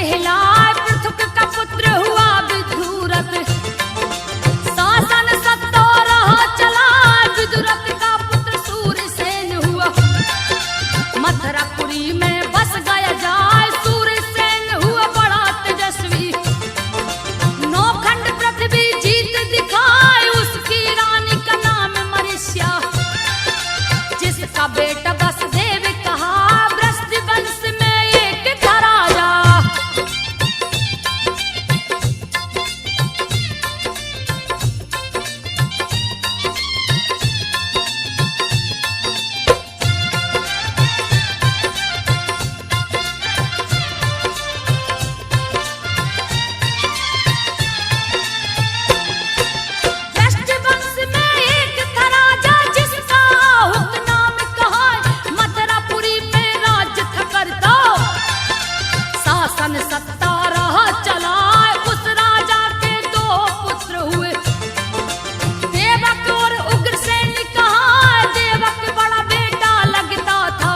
कहलाए पृथुक का पुत्र हुआ विदुरथ। शासन सत्तो रहा चला विदुरथ का पुत्र सूरसेन हुआ। मथुरापुरी में बस गया जाए सूरसेन हुआ बड़ा तेजस्वी। नौखंड पृथ्वी जीत दिखाए उसकी रानी का नाम मरीस्या। जिसका बेटा वसुदेव कहा वृष्टि वंश में एक था राजा। वृष्टि वंश में एक था राजा जिसका हुक नाम कहा मथुरापुरी में राज्य था करता। शासन सत्ता रहा चला उस राजा के दो पुत्र हुए। देवक और उग्रसेन कहा देवक बड़ा बेटा लगता था।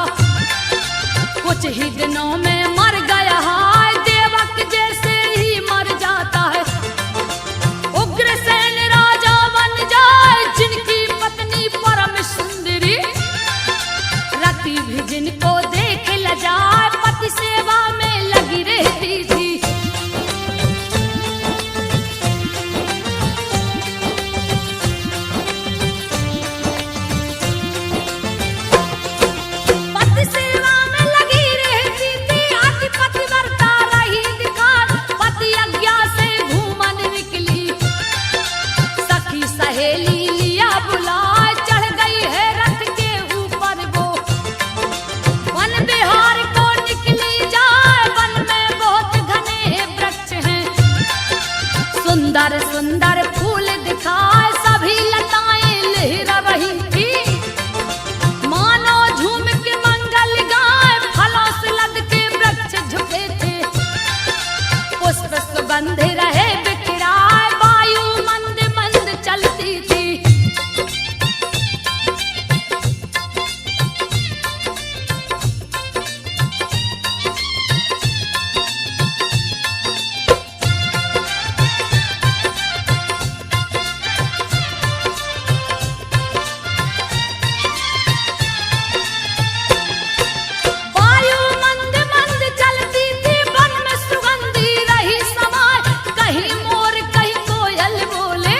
कुछ ही दिनों में मर गया है देवक जैसे ही मर जाता है। उग्रसेन राजा बन जाए जिनकी पत्नी परम सुंदरी। रति भी जिनको देख ल जाए पति सेवा में लगी रहती थी। पति सेवा में लगी रहती थी अति पतिव्रता रही दिखार। पति आज्ञा से घूमन निकली सखी सहेली लिया बुलाए। चढ़ गई है रथ के ऊपर वो वन बिहार को निकली जाए। वन में बहुत घने वृक्ष हैं सुंदर सुंदर फूल दिखाए। सभी लताएं लहरा रही थी मानो झूम के मंगल गाए। फलों से लद के वृक्ष झुके थे पुष्प सुगंध रहे बिखराए। वायु मंद मंद चलती थी। वायु मंद मंद चलती थी वन में सुगंधी रही समाए। कहीं मोर कहीं कोयल बोले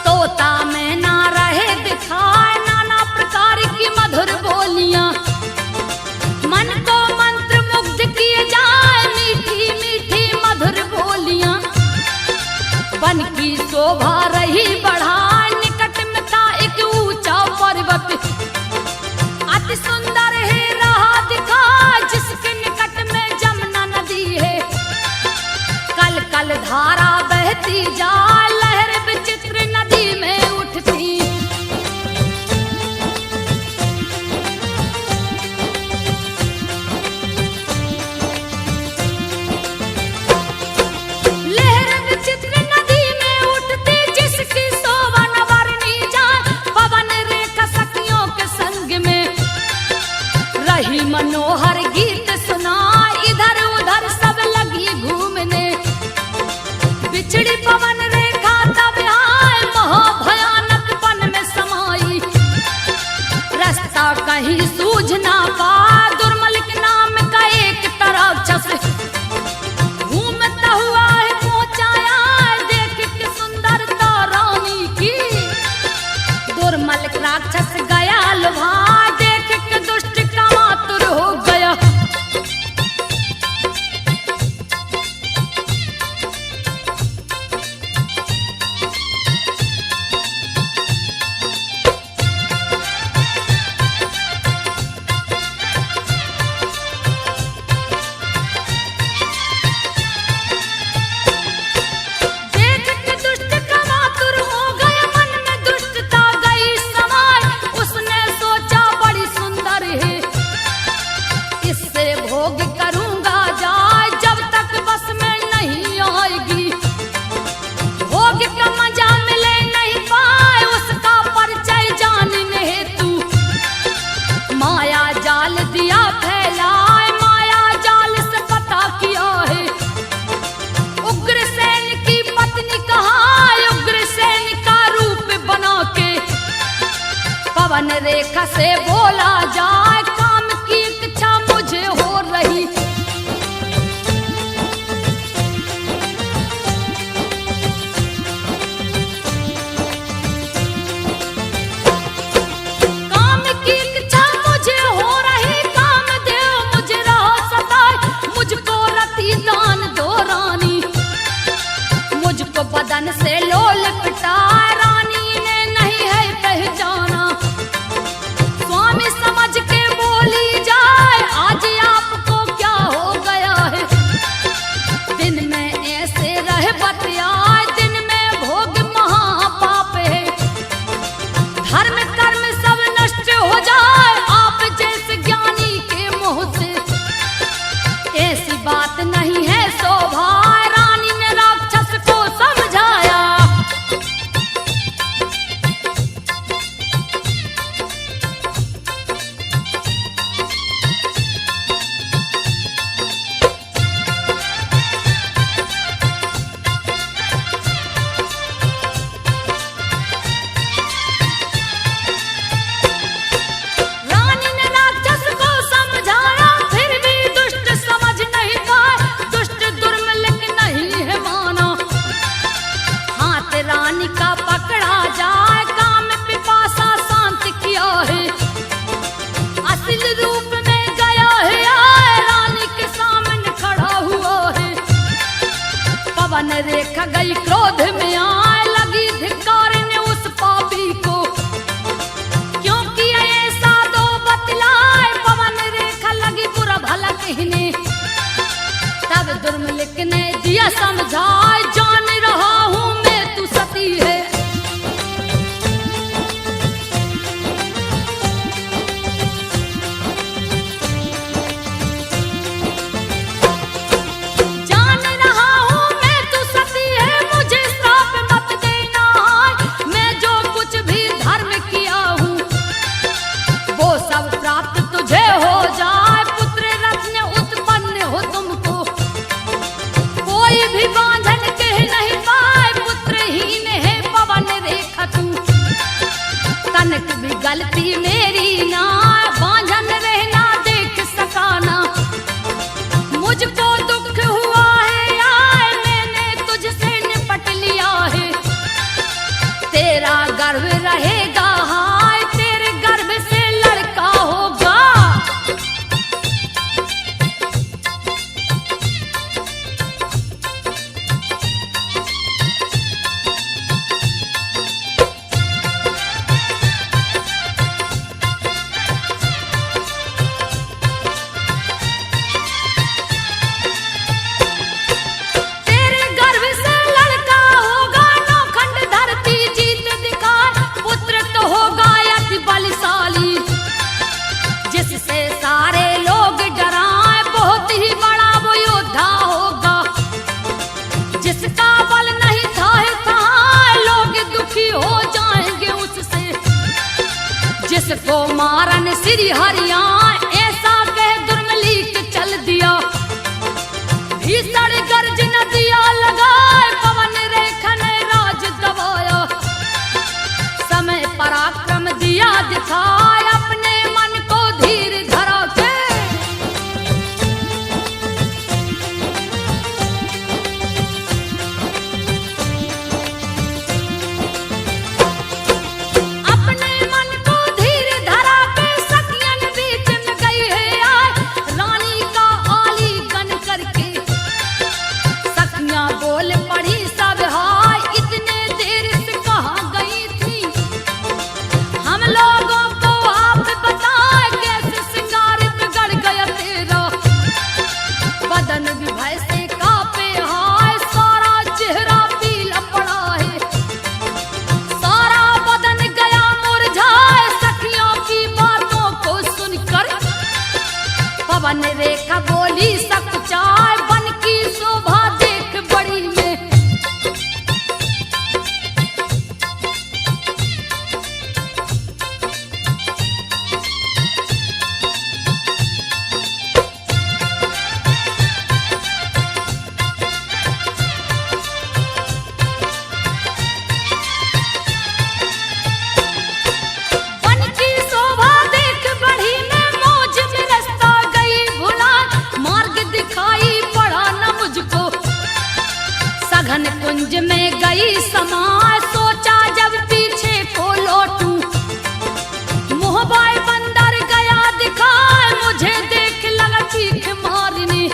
तोता में ना रहे दिखाए। नाना प्रकार की मधुर बोलियां मन को मंत्र मुग्ध किए जाए। मीठी मीठी मधुर बोलियां वन की शोभा रही बढ़ाए। निकट में था एक ऊंचा पर्वत अति सुंदर है रहा दिखा। जिसके निकट में जमुना नदी है कल कल धारा बहती जाए। लहर विचित्र नदी में उठती। लहर विचित्र नदी में उठती जिसकी शोभा न वर्णी जाए। पवन रेखा सखियों के संग में रही मनोहर गीत सुनाए। इधर उधर सब लगी घूमने बिछड़ी पवन रेखा तब आए। महाभयानक वन में समाई रास्ता कहीं सूझ ना पाए। दुर्मल के नाम का एक राक्षस घूमता हुआ है पहुंचाया। देख के सुंदरता रानी की दुर्मल राक्षस गया लुभा। देख के दुष्ट कामातुर हो गया। जाल दिया फैलाए, माया जाल से पता किया रेखा से बोला जाए काम की इच्छा मुझे हो रही। काम की इच्छा मुझे हो रही, काम देव मुझे रहा सताए, मुझको रति दान दो रानी, मुझको बदन से लो लिपटाए, रानी ने नहीं है पहचाना। स्वामी समझ के बोली जाए आज आपको क्या हो गया है, दिन में ऐसे रह बतियाए, दिन में भोग महापाप है, धर्म कर्म सब नष्ट हो जाए आप जैसे ज्ञानी के मुंह से, ऐसी बात नहीं है शोभा, रानी ने राक्षस को समझाया। रानी ने राक्षस को समझाया, फिर भी दुष्ट समझ नहीं पाए, दुष्ट दुर्मलिक नहीं है माना, हाथ रानी का पकड़ा जाए, काम पिपासा शांत किया है, असल रूप में गया है आए, रानी के सामने खड़ा हुआ है, पवन रेखा गई क्रोध में आए, लगी धिक्कारने उस पापी को, क्योंकि ऐसा दो बतलाए, पवन रेखा लगी बुरा भला कहने, तब दुर्मलिक ने दिया समझाए, जान रहा हूं मैं तू सती है, जान रहा हूं मैं तू सती है, मुझे श्राप मत देना, मैं जो कुछ भी धर्म किया हूं वो सब प्राप्त तुझे हो जाए, पुत्र रत्न उत्पन्न हो तुमको, कोई भी बांधन कह नहीं पाए, पुत्रहीन है पवन रेखा तू, तनक भी गलती मेरी ना, बांधन रहना देख सकाना, मुझको दुख हुआ है आए, मैंने तुझसे निपट लिया है, तेरा गर्भ रहेगा हाय, तेरे गर्भ से लड़का होगा। तेरे गर्भ से लड़का होगा, नौखंड धरती जीत दिखाए, पुत्र तो होगा अति बलशाली, जिससे सारे लोग डराए, बहुत ही बड़ा वो योद्धा होगा, जिसका बल नहीं था लोग दुखी हो जाएंगे उससे, जिसको मारन श्री हरिया, ऐसा कह दुर्मलिक चल दिया, भीषण गर्जन दिया लगाए, पवन रेखा ने राज दबाया, समय पराक्रम दिया दिखाए, अपने मन को धीर धरा के, अपने मन को धीर धरा के, सखियन बीच दर्शन कुंज में गई समाए, सोचा जब पीछे को लौटूं, मुहबाई बंदर गया दिखाए, मुझे देख लगा चीख मारने,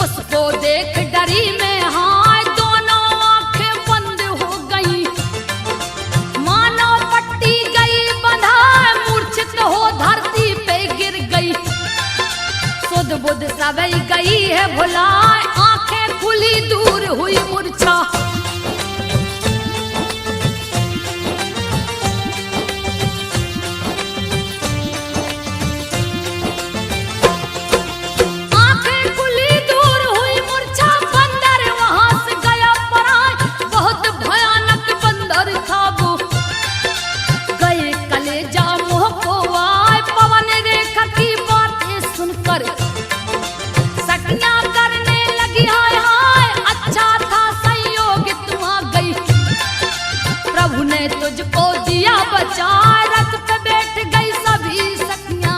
उसको देख डरी में हाय दोनों आंखें बंद हो गई, मानो पट्टी गई बंधाए, मूर्छित हो धरती पे गिर गई, सुध बुध सब गई है भुलाए, आंखें खुली दूर हुई मूर्छा। आंखें खुली दूर हुई मूर्छा, बंदर वहां से गया पराए, बहुत भयानक बंदर था वो, गए कलेजा मुंह को आए, पवन रेखा की बातें सुनकर सखियां करने लगी हाय हाय, अच्छा था संयोग तू आ गई, प्रभु ने तुझको दिया बचाए, रथ पे बैठ गई सभी सखियां,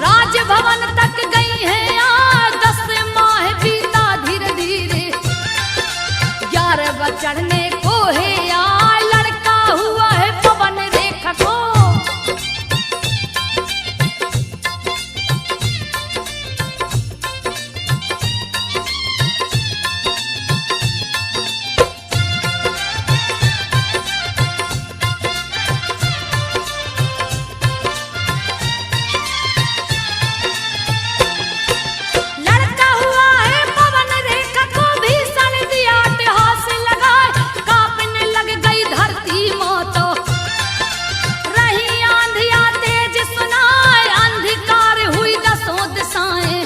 राजभवन तक गई हैं आज, 10 माह बीता धीरे धीरे, 11वां चढ़ने को है यार, लड़का हुआ है पवन रेखा को। लड़का हुआ है पवन रेखा को, भीषण दिया इतिहास लगाए, कांपने लग गई धरती माता, रही आंधिया तेज सुनाए, अंधकार हुई 10 दिशाएं,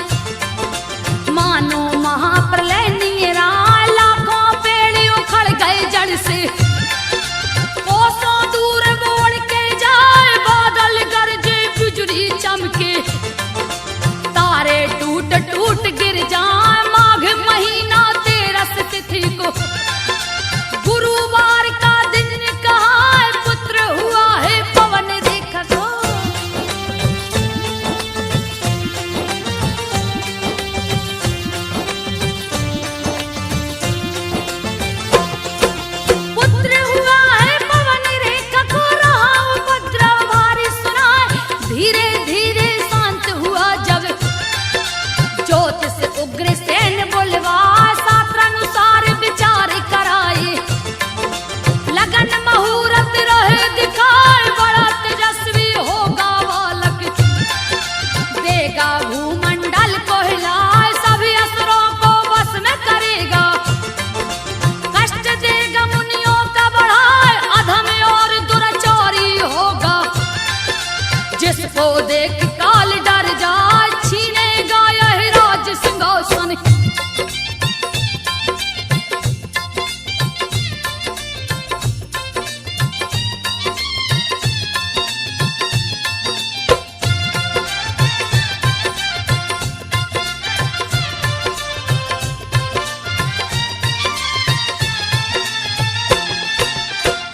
मानो महाप्रलय निरा, लाखों पेड़ उखड़ गए जड़ से, कोसों दूर बोड़ के जाए, बादल गरजे बिजली चमके, तारे टूट टूट गिर जाए, माघ महीना 13 तिथि को, गुरुवार का दिन कहा है, पुत्र हुआ है पवन रेखा को। पुत्र हुआ है पवन रेखा को, रहा उपद्रव भारी सुनाए, धीरे धीरे शांत हुआ जब, ज्योतिष उग्रसेन बुलवाए, शास्त्रानुसार विचार कराए, लगन मुहूर्त रहे दिखाए, बड़ा तेजस्वी होगा बालक, देगा भूमंडल को हिलाए, सभी असुरों को वश में करेगा, कष्ट देगा मुनियों का बढ़ाए, अधम और दुराचारी होगा, जिसको देख काल डर जाए, छीनेगा यह राज सिंहासन।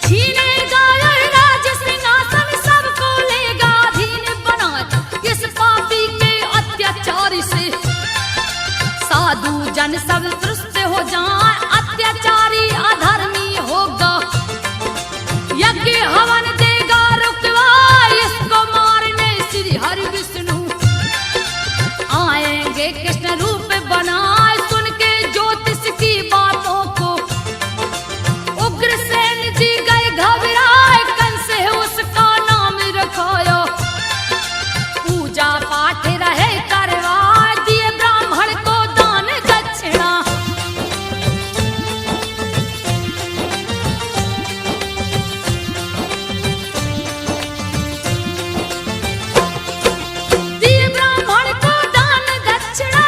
छीनेगा यह राज सिंहासन, सबको लेगा अधीन बनाए, इस पापी के अत्याचार से, साधु जन सब त्रस्त हो जाए, अत्याचारी अधर्मी होगा, यज्ञ हवन देगा रुकवाए, इसको मारने श्री हरि विष्णु आएंगे, कृष्ण रूप बनाए, सुन के ज्योतिष की बातों को, उग्रसेन जी गए घबराए, कंस है उसका नाम रखाया, पूजा पाठ रहे करवाए, दिए ब्राह्मण को दान दक्षिणा, दिए ब्राह्मण को दान दक्षिणा,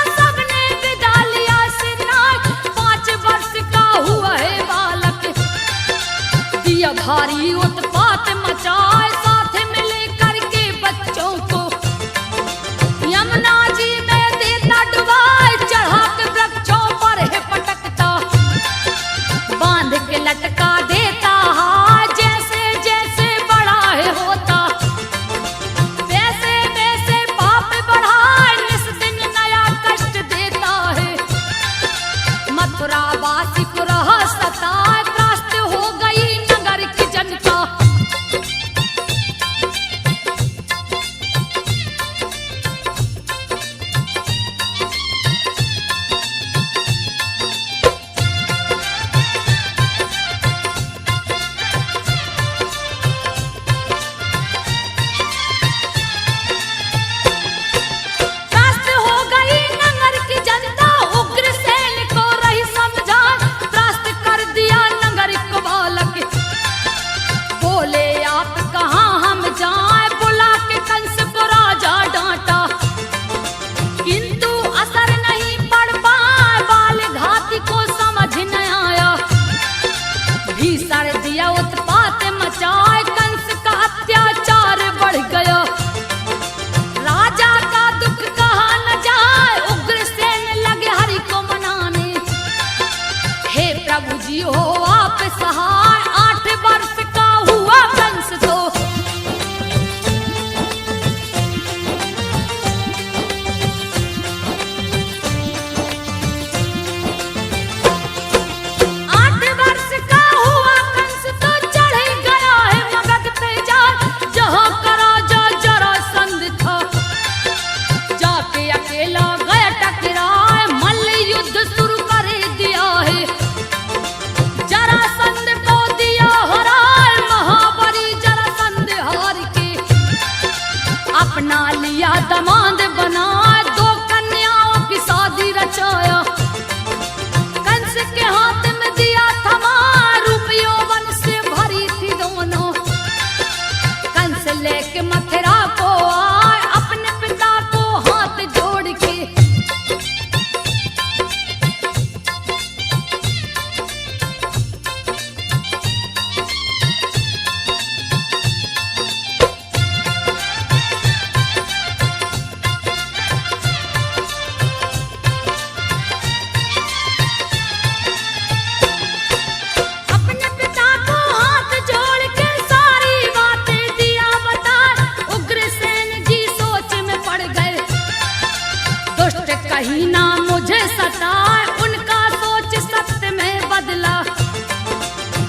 कहीं ना मुझे सताए, उनका सोच सत्य में बदला।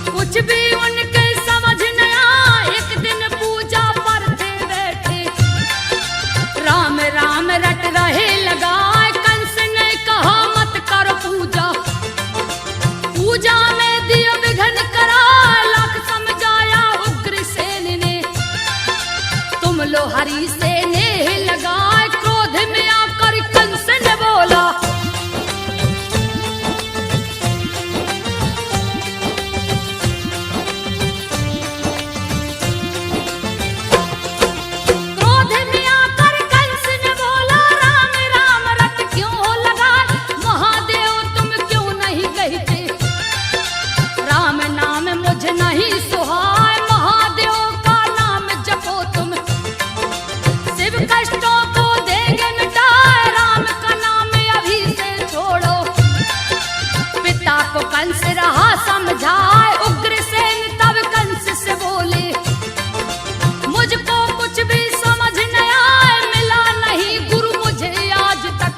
कुछ भी उनके समझ न आए, एक दिन पूजा पर थे बैठे, राम राम रट रहे लगाए। कंस ने कहा मत करो पूजा, पूजा में दियो विघ्न करा। लाख समझाया उग्रसेन ने, तुम लो हरि से नेह लगाए। क्रोध में आकर कंस ने बोला, क्रोध में आकर कंस ने बोला, राम राम रट क्यों लगाए। महादेव तुम क्यों नहीं कहते, राम नाम मुझे नहीं सुहाए। महादेव का नाम जपो तुम, शिव कष्टों को देंगे मिटाए। राम का नाम अभी से छोड़ो, पिता को कंस रहा समझाए। उग्रसेन तब कंस से बोले, मुझको कुछ भी समझ न आए। मिला नहीं गुरु मुझे आज तक,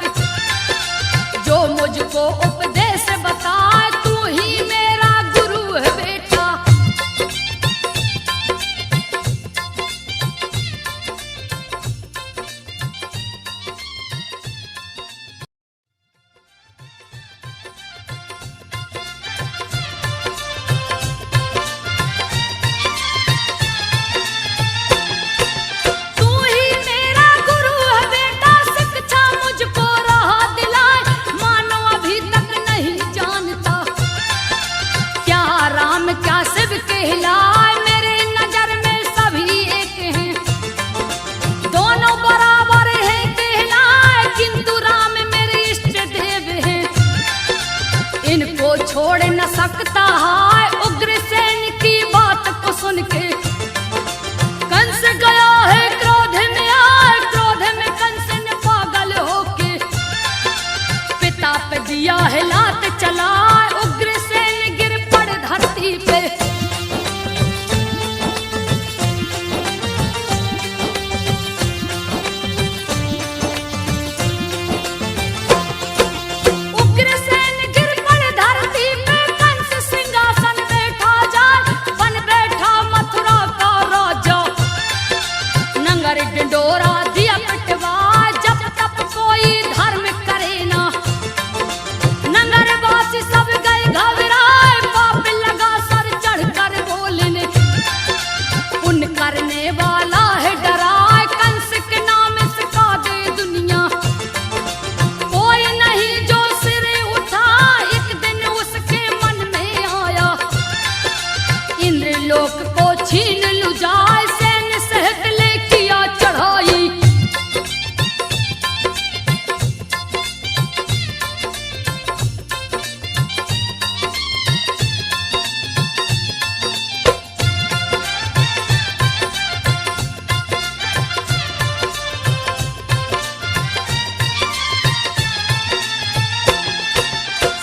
जो मुझको उपदेश बताए। तू ही मेरा गुरु है बेटा। तू ही मेरा गुरु है बेटा, शिक्षा मुझको राह दिलाए। मानो अभी तक नहीं जानता, क्या राम क्या शिव कहलाए। मेरे नजर में सभी एक हैं, दोनों बराबर हैं कहलाए। किंतु राम मेरे इष्ट देव हैं, इनको छोड़ न सकता है। उग्रसेन की बात को सुन के कंस गया है क्रोध में आए। क्रोध में कंस ने पागल होके पिता पे दिया है लात चलाए। उग्रसेन गिर पड़ धरती पे, उग्रसेन गिर पड़ धरती पे। कंस सिंहासन बैठा जाए, बन बैठा मथुरा का राजा। नंगर डिंडोरा दिया पिटवा, जब तब कोई धर्म करे ना। नगरवासी सब गए घबराए, पाप लगा सर चढ़कर बोलने। पुण्य करने वाला है डराए, कंस के नाम सिखा दे दुनिया। कोई नहीं जो सिर उठा, एक दिन उसके मन में आया। इंद्रलोक को छीन लूं जाए, सैन्य सहित ले किया चढ़ाई।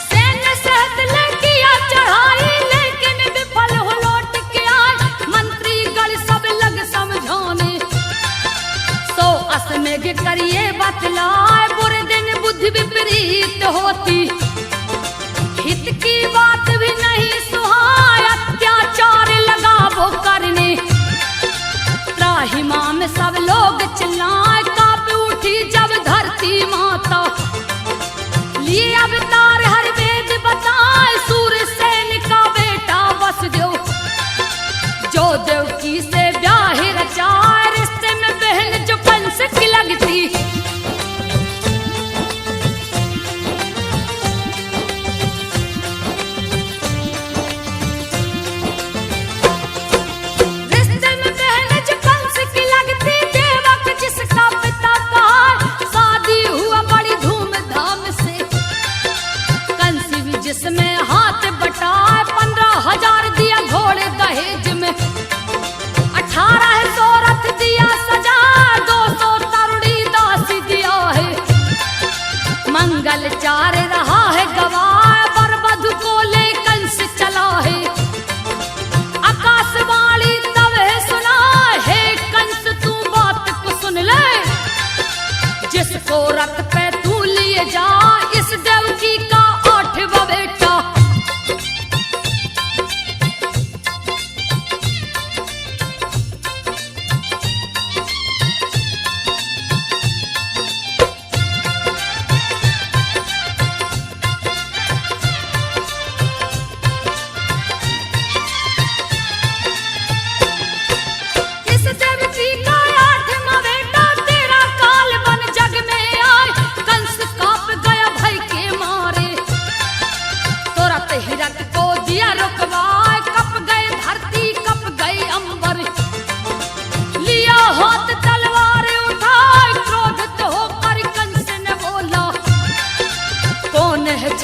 सैन्य सहित ले किया चढ़ाई, लेकिन विफल हो लौट के आए। मंत्री गण सब लग समझाने, 100 अश्वमेघ करिए बतलाए। बुरे दिन बुद्धि विपरीत होती, हित की बात भी नहीं सुहाए। अत्याचार लगा वो करने, त्राहिमाम में सब लोग चिल्लाए। कांप उठी जब धरती माता, लिए अवतार हर वेद बताए। सूरसेन का बेटा वसुदेव, जो देवकी से ब्याह रचाए। रिश्ते में बहन जो कंस की लगती,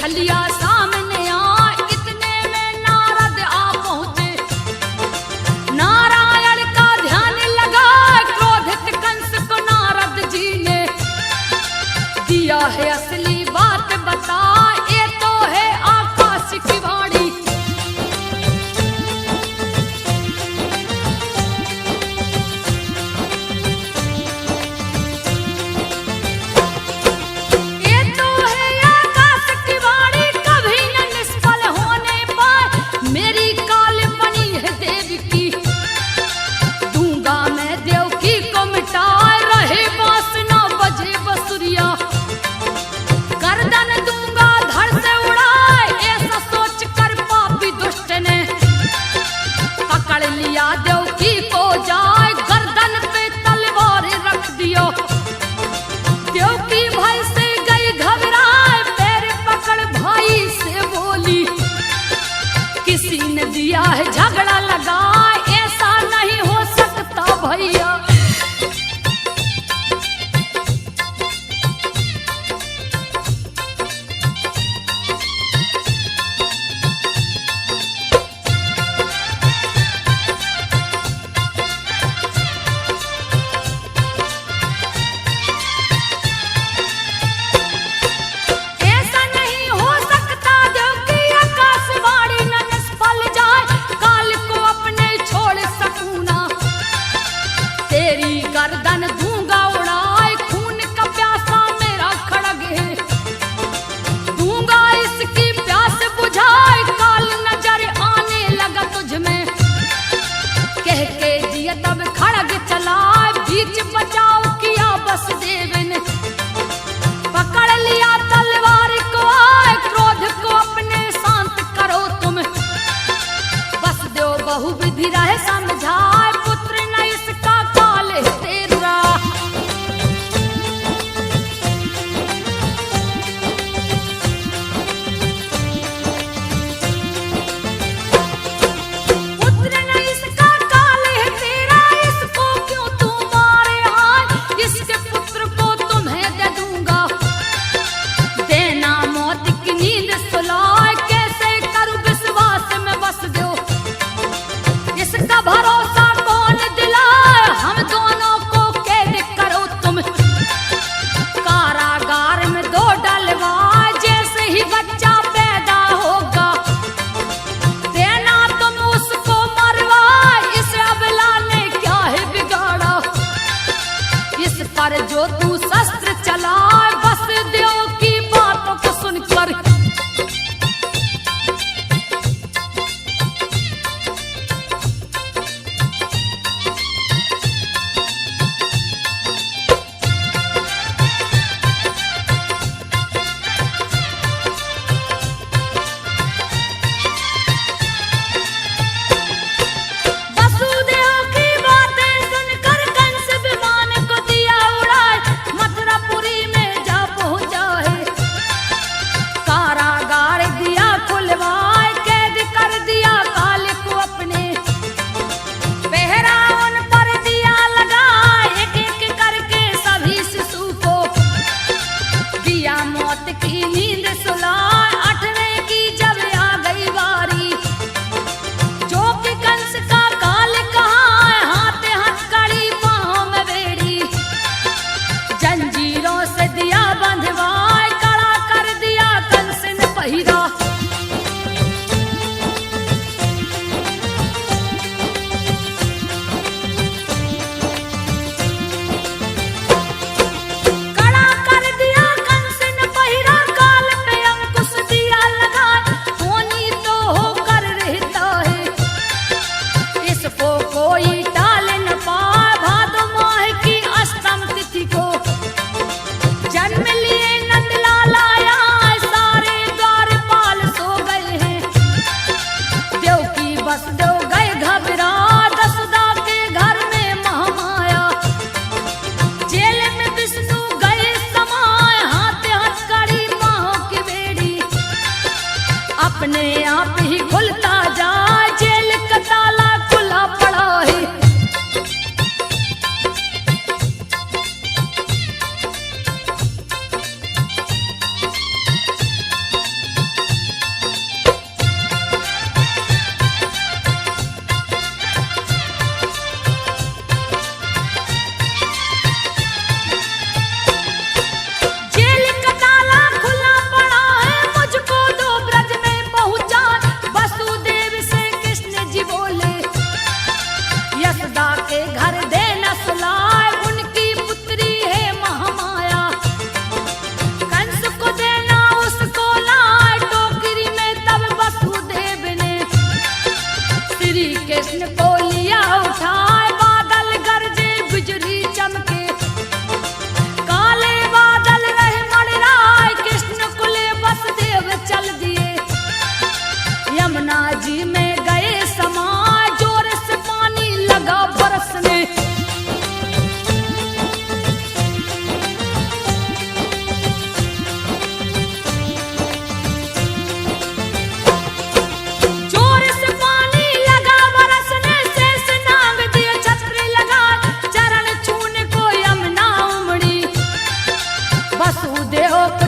छलिया सामने आ, इतने में नारद आ पहुंचे। नारायण का ध्यान लगा, क्रोधित कंस को नारद जी ने दिया है असली बात बता, ये तो है आकाश की वाणी। ये तो है आकाश की वाणी, कभी न निष्फल होने पाए। मेरी काल बनी है देव की, दूंगा मैं देवकी को मिटाए। रहे बांस ना बजे बसुरिया, गर्दन दूंगा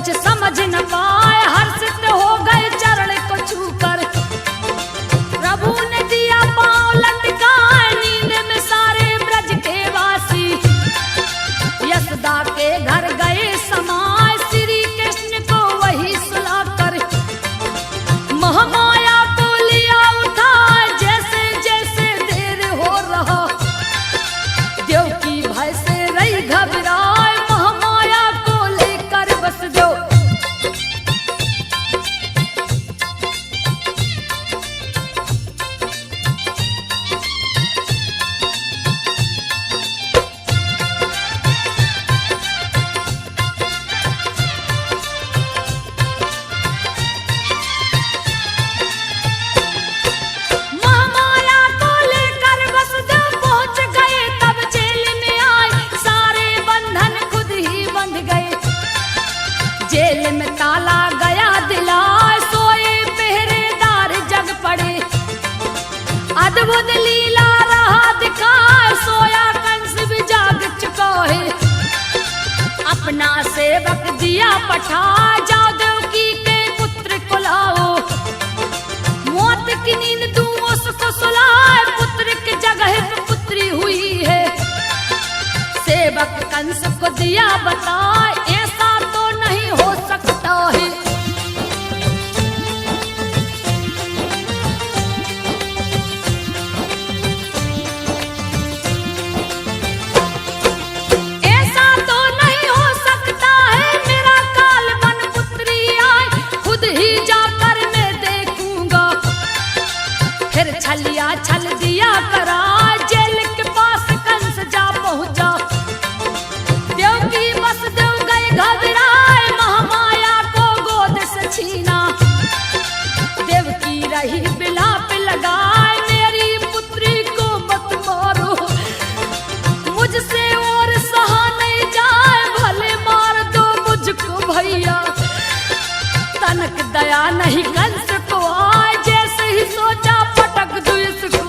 कुछ समझ न पाए हर्षित हो गए चरण को छूकर। प्रभु ने दिया पांव लटकाए नींद में सारे ब्रज के वासी। यशोदा के घर गए समाए श्री कृष्ण को वही सुलाकर। महामाया को लिया उठाए जैसे जैसे देर हो रहा। देवकी भय से रही घबराए महामाया को लेकर वसुदेव। महामाया को लेकर वसुदेव पहुंच गए तब जेल में आए सारे बंधन खुद ही बंध गए। जेल में ताला गया दिलाए सोए पहरेदार जग पड़े। अद्भुत लीला रहा दिखाए सोया कंस भी जाग चुका है। अपना सेवक दिया पठा जाओ देवकी के पुत्र को लाओ। मौत की नींद दूं उसको सुलाए पुत्र की जगह पे पुत्री हुई है। सेवक कंस को दिया बताए ऐसा तो नहीं हो सकता है। ऐसा तो नहीं हो सकता है मेरा काल बन पुत्री आए खुद ही जाकर मैं देखूंगा। फिर छलिया छल दिया करा जेल के पास कंस जा पहुंचा। देवकी वसुदेव गए घबराए महामाया को गोद से छीना। देवकी रही बिलाप लगाए मेरी पुत्री को मत मारो। मुझसे और सहा नहीं जाए भले मार दो मुझको भैया। तनक दया नहीं कंस को आए जैसे ही सोचा पटक दो इसको।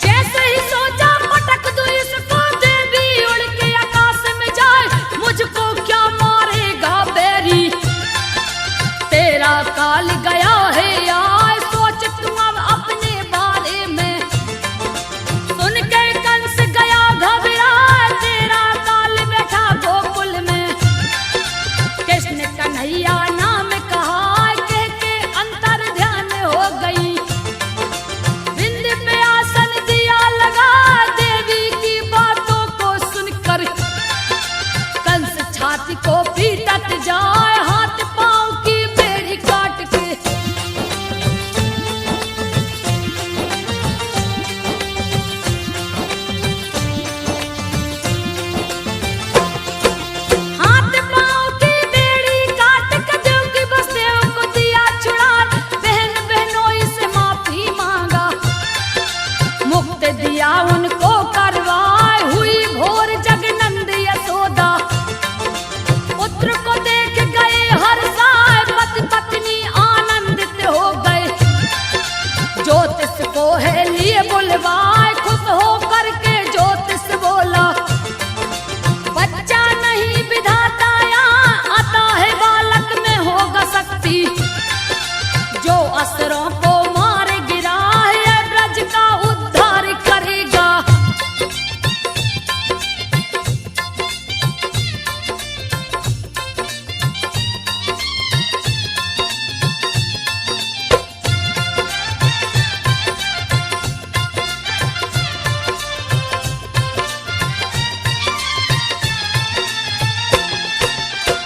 जैसे ही सोचा पटक दो इसको देवी उड़ के आकाश में जाए। मुझको क्या मारेगा बैरी तेरा काल गया है यार। सोच तू अब अपने बारे में। सुन के कंस गया घबरा तेरा काल बैठा गोकुल में। कृष्ण कन्हैया नाम कहा कह के अंतर ध्यान हो गई। बिंद पे आसन दिया लगा देवी की बातों को सुनकर। कंस छाती को पीटत जाए हाथ पांव की बेड़ी काट के। हाथ पांव की बेड़ी काट के देवकी वसुदेव को दिया छुड़ा। बहन बहनोई से माफी मांगा। मुक्त दिया उनको करवाए हुई भोर जगनंद यशोदा। पुत्र को देख गए हर्षाए पति पत्नी आनंदित हो गए। ज्योतिष को है लिए बुलवाए खुश हो करके ज्योतिष बोला। बच्चा नहीं विधाता यहाँ आता है बालक में होगा शक्ति। जो असुरों को मार गिरा है ब्रज का उद्धार करेगा।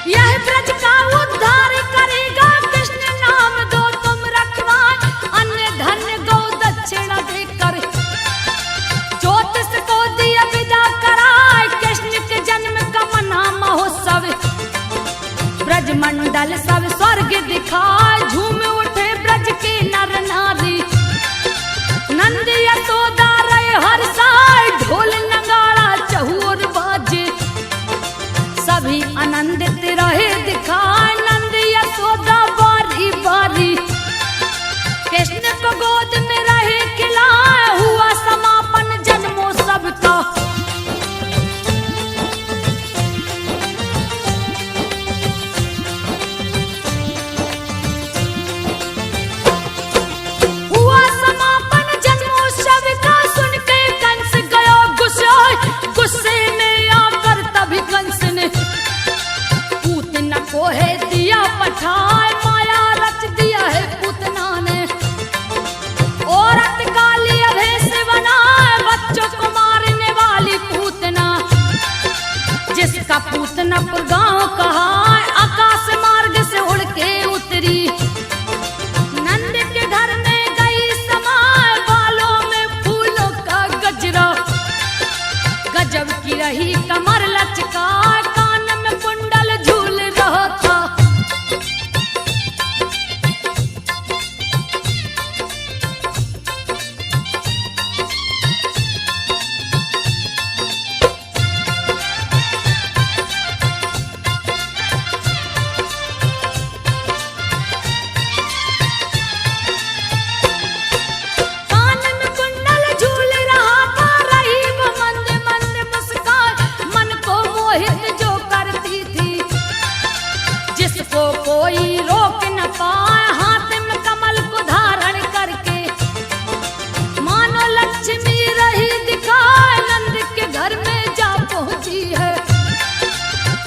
यह ब्रज का उद्धार करेगा कृष्ण नाम दो तुम रखवाए। अन्य धन्य गौ दक्षिणा देकर ज्योतिष को दिया विदा कराए। कृष्ण के जन्म का मना महोत्सव। ब्रज मंडल सब स्वर्ग दिखाए झूम उठे ब्रज के नर नारी। नंद यशोदा रहे हर साय ढोल नगाड़ा हसनपुर गांव कहा, आकाश मार्ग से उड़ के उतरी, नंद के घर में गई समाए, बालों में फूलों का गजरा, गजब की रही कमर लचका, कान में कुंडल झूल रहा था। कोई रोक न पाए, हाथ में कमल को धारण करके, मानो लक्ष्मी रही दिखाए, नंद के घर में जा पहुंची है।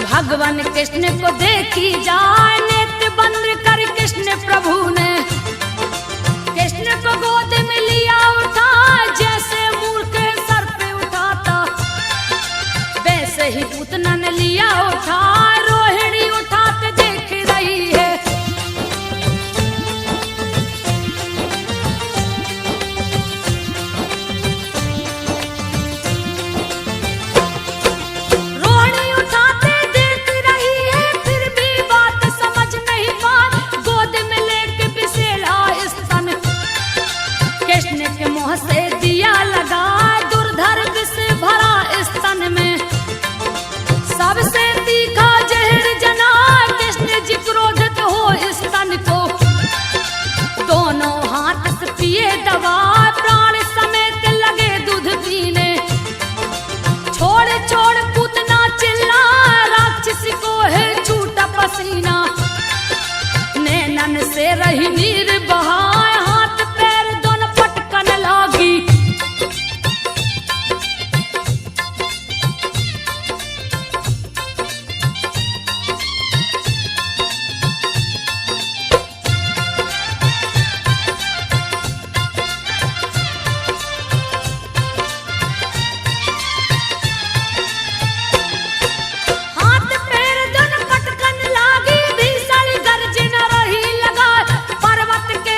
भगवान कृष्ण को देखी जाए, नेत्र बंद कर कृष्ण प्रभु ने कृष्ण को गोद में लिया उठा, जैसे मूर्ख सर पे उठाता, वैसे ही पूतना ने लिया उठा, रोहिणी उठाते देख रही है। रोहिणी उठाते देख रही है, फिर भी बात समझ नहीं पाई, गोद में लेके बिसेला स्तन, कृष्ण के मुंह से दिया लगा, दुर्धर विष भरा स्तन में, सबसे तीखा जहर जना, कृष्ण जी क्रोधित हो स्तन को, दोनों हाथ से पिए दवा, प्राण समेत लगे दूध पीने, छोड़ छोड़ पूतना चिल्ला, राक्षसी को है छूटा पसीना, नैनन से रही नीर बहाए, हाथ पैर दोनों पटकन लागी। पर्वत के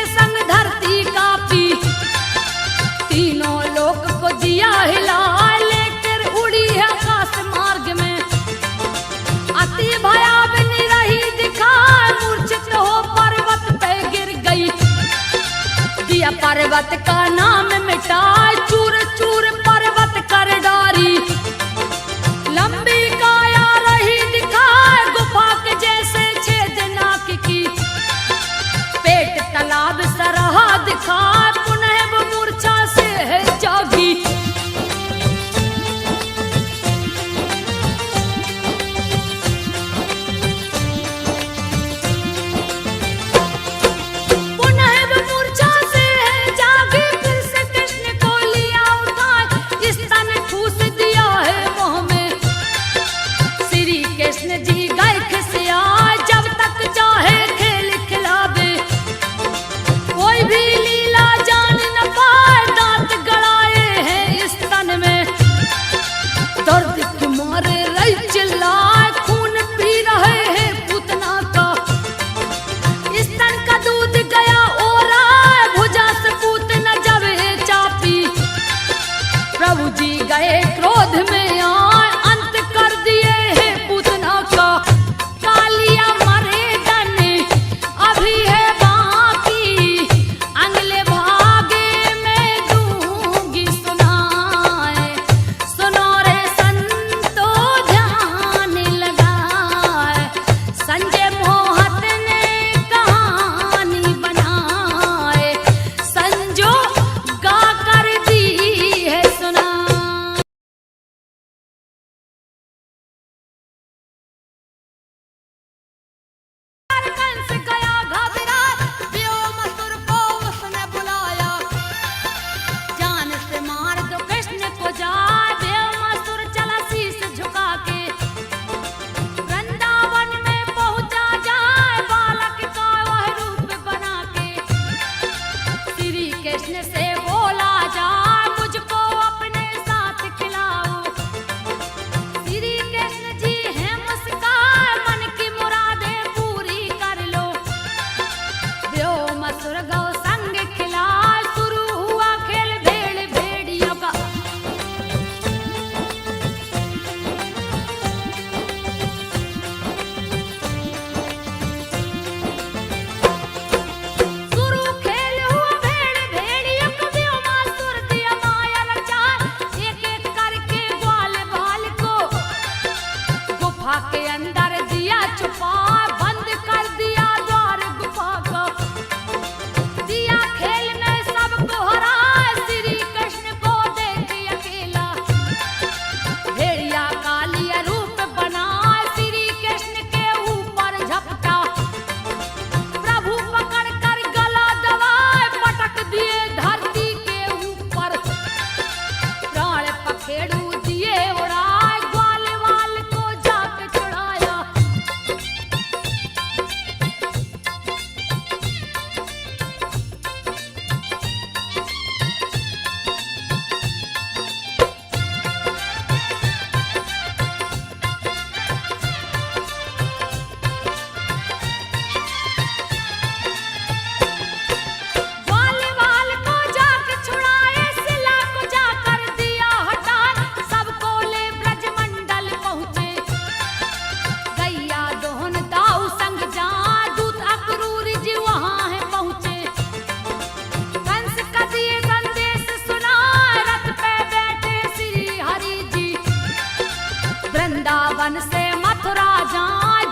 वन से मथुरा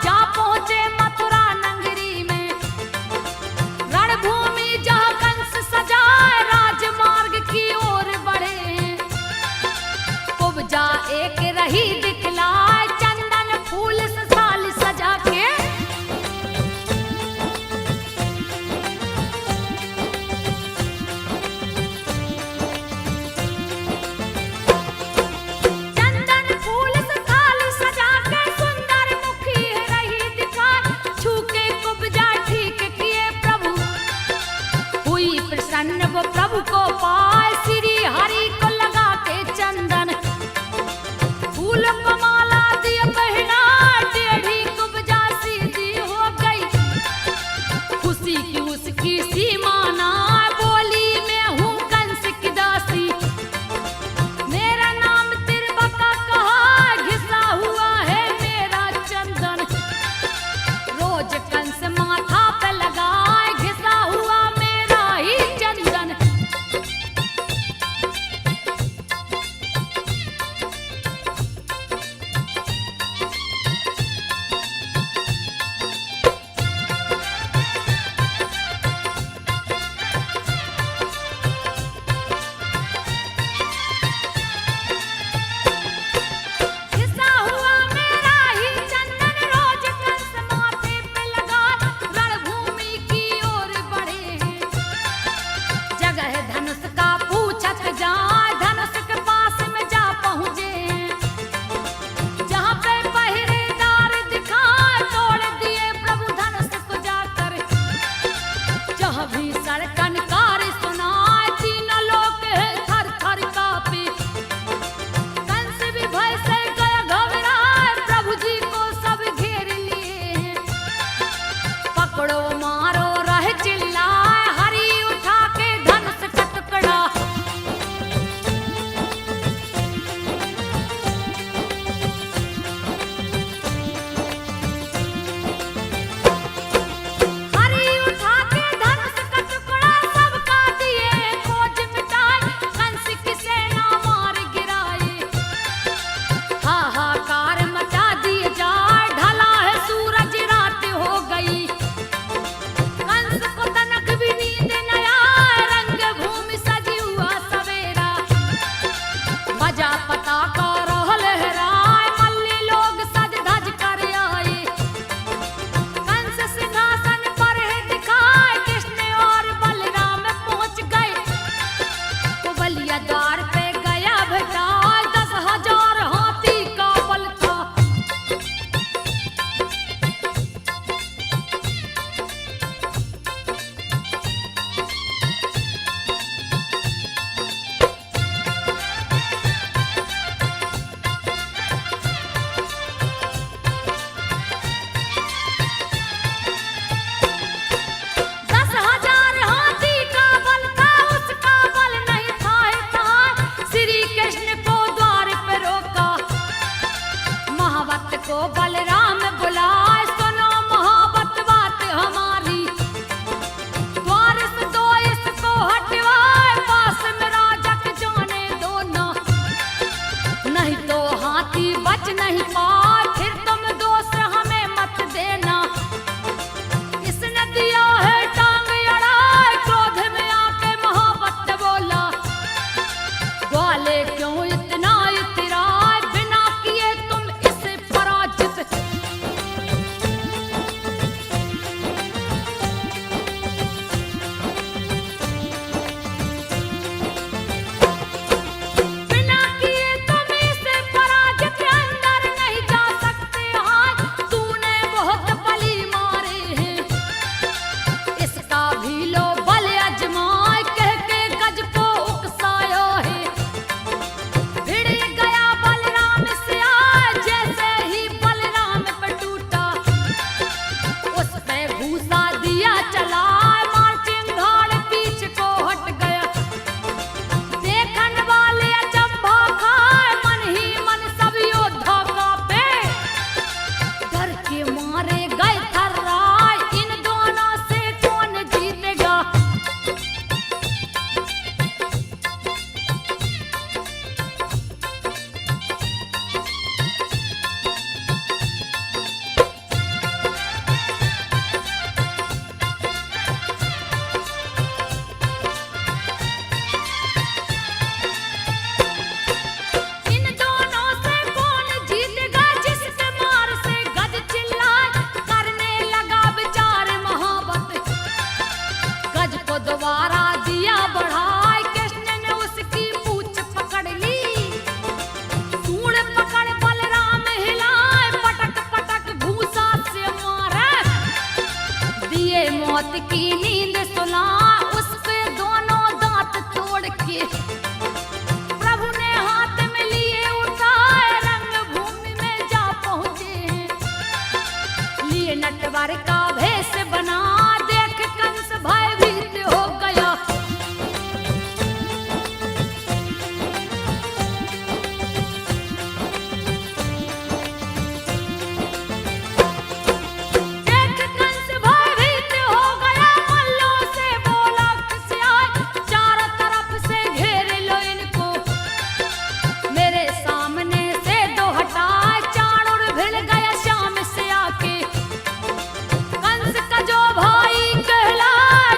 जा पहुंचे मथुरा नगरी में। रणभूमि जहाँ कंस सजाए राजमार्ग की ओर बढ़े। कुब्जा एक रही दिखलाए चंदन फूल से साल सजा के। वो प्रभु को पाए श्री हरि को लगा के चंदन। फूल को माला दिए पहना टेढ़ी कुब्जा सीधी हो गई। खुशी की उसकी सीमा ना बोली मैं हूँ कंस की दासी। मेरा नाम तिरबका कहा घिसा हुआ है मेरा चंदन। रोज कंस माथा पे लगाए घिसा हुआ मेरा ही चंदन। घिसा हुआ मेरा ही चंदन रोज कंस माथे पे लगा रणभूमि की ओर बढ़े। जगह धनुष का पूछत जाए धनुष के पास में जा पहुंचे। जहाँ पे पहरेदार दिखाए तोड़ दिए प्रभु धनुष को जाकर। जहाँ भी सड़कन कार सुनाए तीनों लोग थर थर कांपे। कंस भी भय से गया घबराए प्रभु जी को सब घेर लिए। पकड़ो मारो रहे चिल्लाए हरि उठा के धनुष का टुकड़ा। हरि उठा के धनुष का टुकड़ा सबका दिए खोज मिटाए। कंस की सेना मार गिराए। हाहाकार मचा दिए जाए ढला है सूरज रात हो गई। कंस को तनक भी नींद न आए रंग भूमि सजी हुआ सवेरा। बजा पताका रोह लहराए मल्ली लोग सज धज कर आए। कंस सिंहासन पर है दिखाए कृष्ण और बलराम पहुंच गए। तो बलिया द्वार पे गया भटाए 10,000 हाथी का बल था। दस 10,000 हाथी का बल था उसका बल नहीं था। श्री कृष्ण को द्वार पे रोका। महावत को बलराम बुलाए सुनो महावत बात हमारी। द्वार से दो इसको हटवाए पास में राजा के जाने दो ना। नहीं तो हाथी बच नहीं पाए फिर तुम दोष हमें मत देना। इसने दिया है टांग अड़ाए क्रोध में आके महावत बोला। ग्वाले क्यों इतना इतराए बिना किए तुम इसे पराजित। नर का भेष बना, देख कंस भयभीत हो गया। देख कंस भयभीत हो गया, मल्लों से बोला किसे आए, चारों तरफ से घेर लो इनको, मेरे सामने से दो हटाए। चाणूर भिड़ गया श्याम से आके, कंस का जो भाई कहला,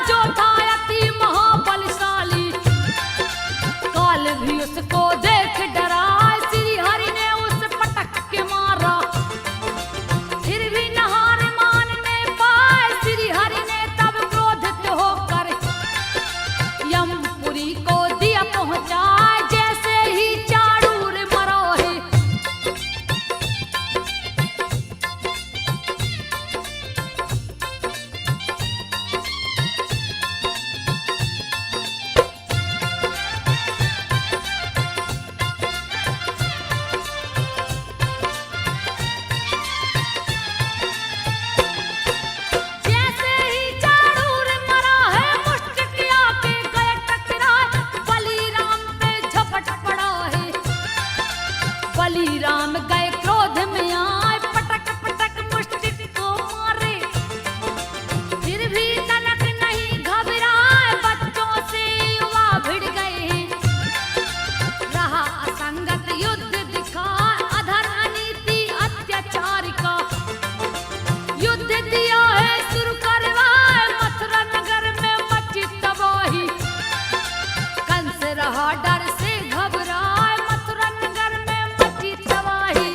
जो था अति महाबलशाली, काल भी उसको देख डरा। श्री हरि ने उस पटक के मारा, फिर भी नहार मानने पाए। श्री हरि ने तब क्रोधित होकर यमपुरी को दिया पहुंचा, जैसे ही चाणूर मरो है। जैसे ही चाणूर मरा है, मुष्टिक आके गए टकराए, बलिराम पे झपट पड़ा है। बलिराम गए क्रोध में आए, पटक पटक मुष्टिक को मारे, फिर भी तनक नहीं घबराए। बच्चों से युवा भिड़ गए, रहा असंगत युद्ध दिखाए, अधर अनीति अत्याचार का युद्ध दिया है शुरू करवाए। मथुरा नगर में मची तबाही, कंस रहा डर से घबराए, मथुरा नगर में मची तबाही।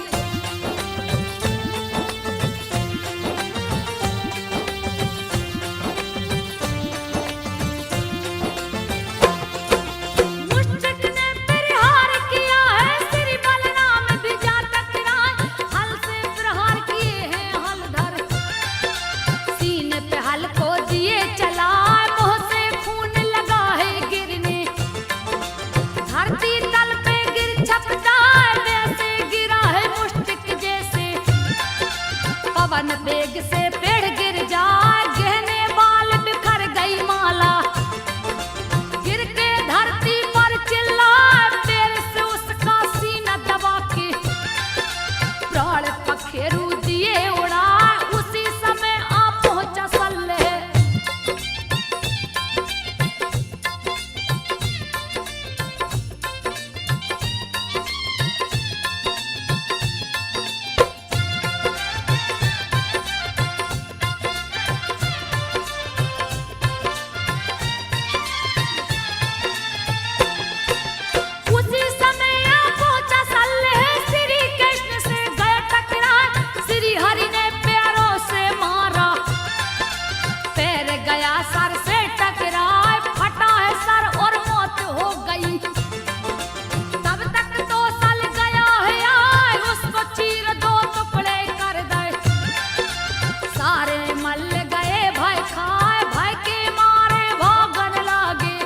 मुष्टिक ने प्रहार किया है, श्री बलराम भी जा टकराए, हल से प्रहार किए हैं हलधर, सीने पे हल को दिए चलाए, मुंह से खून लगा है गिरने, धरती तल पे गिर छपटाए, वैसे गिरा है मुष्टिक जैसे, पवन वेग से पेड़ गिर जाए, गहने बाल बिखर गई माला, गिर के धरती पर चिल्लाए, पैर से उसका सीना दबा के प्राण पखेरु दिए उड़ाए। उसी समय आ पहुंचा सल्लेह, उसी समय आ पहुंचा सल्लेह, श्री कृष्ण से गए टकराए, श्री हरि ने पैरों से मारा, पैर गया सर से टकराए, फटा है सर और मौत हो गई। तब तक तो सल गया है आए, उसको चीर दो टुकड़े कर दे, सारे मल गए भय खाए, भय के मारे भागन लागे,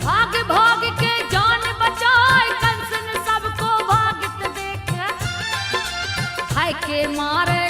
भाग भाग के जान बचाए। कंस ने सबको भागत देखे, भय के मारे